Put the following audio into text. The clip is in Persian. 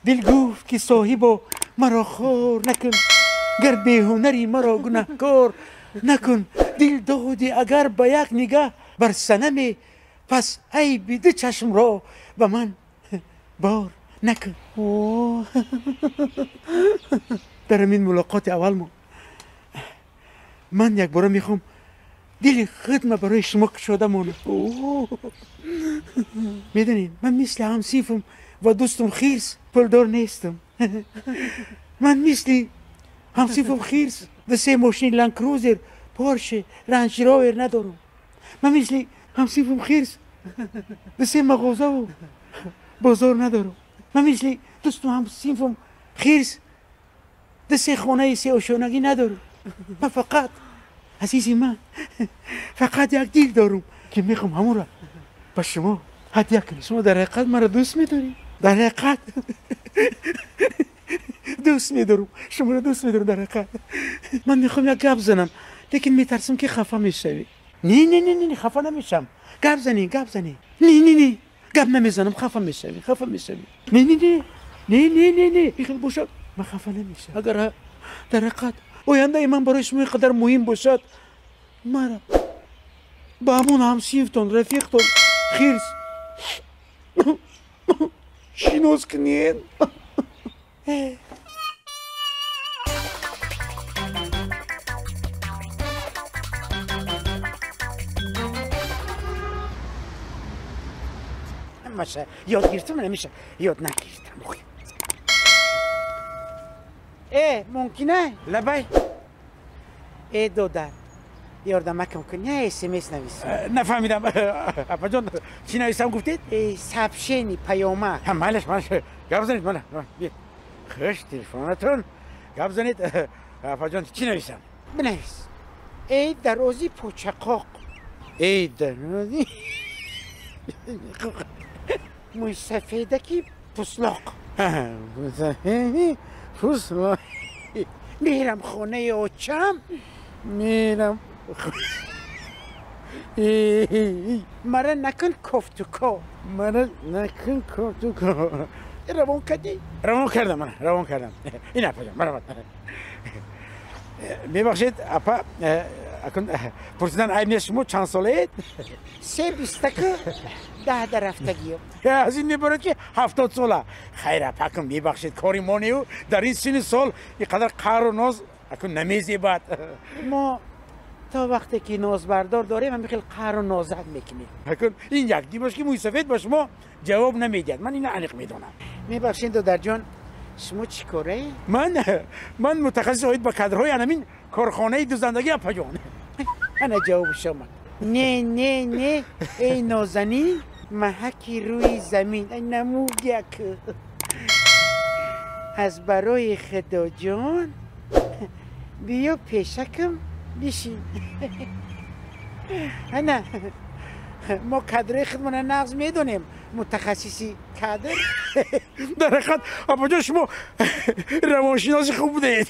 دل گفت که صاحبا مرا خار نکن، گر بیهنری مرا گناهکار نکن. دل دادی اگر به یک نگاه بر صنم، پس ای بیده چشم را به من بار نکن. در این ملاقات اول من یک بار میخوام دل خودم برای شما کشاده مانم. میدونین من مثل همسیفم و دوستم خیرس پولدار نیستم. من مثل همسیفم خیرس و 3 ماشین لانکروزر، پارشه، رنج راور ندارم. من مثل همسیفم خیرس و 3 مغازه و بازار ندارم. من مثل دوستم همسیفم خیرس و 3 خانه 3 آشانگی ندارم. من فقط عزیزی من فقط یک دل دارم که میخوام همون را به شما هدیه کنم. شما در حقیقت مرا دوست میداری؟ در حقیقت دوست میدارم، شما را دوست میدارم. در حقیقت من میخوام یک گپ زنم لیکن میترسم که خفه میشوی. نه نه نه نه خفه نمیشم. گپ زنی نه نه نه گپ نمیزنم. خفه میشوی نه نه نه نه نه نه نه بخیر باشد. من خفه نمیشم. اگر در حقیقت آینده من برای شما قدر مهم باشد، مرا با همون همسیفتون رفیقتون خیرس شناس کنین. نمیشه یاد گرفتم، نمیشه یاد نگرفتم. ممکنه لبای دودر یاردمکم کنی؟ یا SMS نویسم؟ نفهمیدم. اپا جان چی نویسم گفتید؟ سبشینی پیامک. مالش گپ زنید. ماله خوش تلفنتون گپ زنید. اپا جان چی نویسم؟ بنویس ای درازی پوچقاق، ای درازی موی سفیدکی پسلاق، پسلاق. میرم خانه آچم، میرم مرا نکن کفتوکا، مرا نکن کفتوکا. روان کردی؟ روان کردم. این اپا جان مرا میبخشید اپا اکن پرسیدن عیب نیست. شما چند ساله اید؟ 3 بیستکه 10 رفتگیم. از این میبارد که 70 ساله. خیر اپا اکن میبخشید کاری ما نیو در این سن سال اینقدر قهر و ناز اکن نمیزیبد. ما تا وقتی که ناز بردار داریم هم خیلی قهر و نازک میکنیم. اکن این یک دی باش که موی سفید با شما جواب نمیدید. من اینو انیق میدونم. میبخشید دودر جان شما چی کاره؟ من متخصص هایید با کادرهای همین کارخانه دوزندگی اپا جان. انا جواب شما. نه ای نازنین محکی روی زمین. ای نموگک از برای خدا جان بیا پیشکم بشین. انا ما کادر خودمون نقض میدونیم. متخصصی کادر در حقیقت اپا جان شما روانشناس خوب بودید.